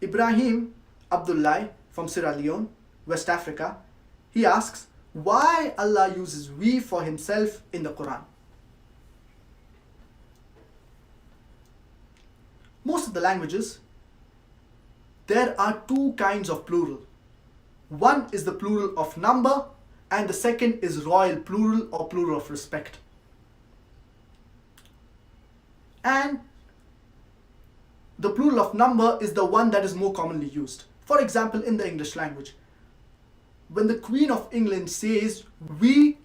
Ibrahim Abdullah from Sierra Leone, West Africa, he asks why Allah uses we for himself in the Quran. Most of the languages, there are two kinds of plural. One is the plural of number and the second is royal plural or plural of respect. And the plural of number is the one that is more commonly used. For example, in the English language, when the Queen of England says we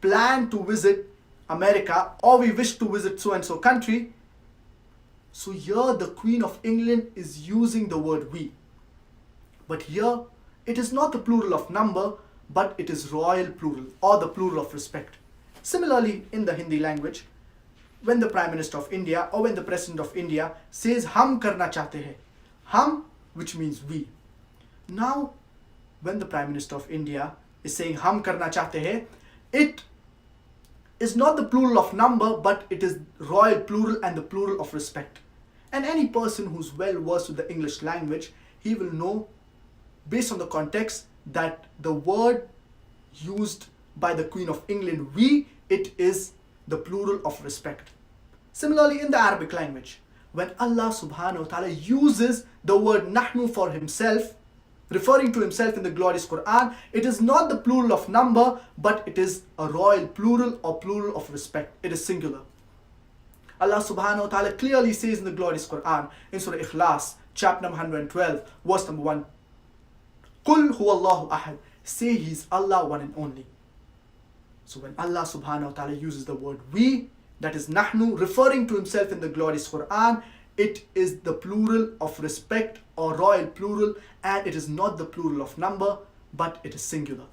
plan to visit America or we wish to visit so and so country, so here the Queen of England is using the word we. But here it is not the plural of number, but it is royal plural or the plural of respect. Similarly, in the Hindi language, when the Prime Minister of India or when the President of India says hum karna chahte hai, hum, which means we. Now, when the Prime Minister of India is saying hum karna chahte hai, it is not the plural of number, but it is royal plural and the plural of respect. And any person who's well versed with the English language, he will know based on the context that the word used by the Queen of England, we, it is the plural of respect. Similarly, in the Arabic language, when Allah subhanahu wa ta'ala uses the word nahnu for himself, referring to himself in the glorious Quran, it is not the plural of number, but it is a royal plural or plural of respect. It is singular. Allah subhanahu wa ta'ala clearly says in the glorious Quran, in Surah Ikhlas, chapter number 112, verse number 1, Qul huwallahu ahad, say he is Allah, one and only. So when Allah subhanahu wa ta'ala uses the word we, that is nahnu, referring to himself in the glorious Quran, it is the plural of respect or royal plural, and it is not the plural of number, but it is singular.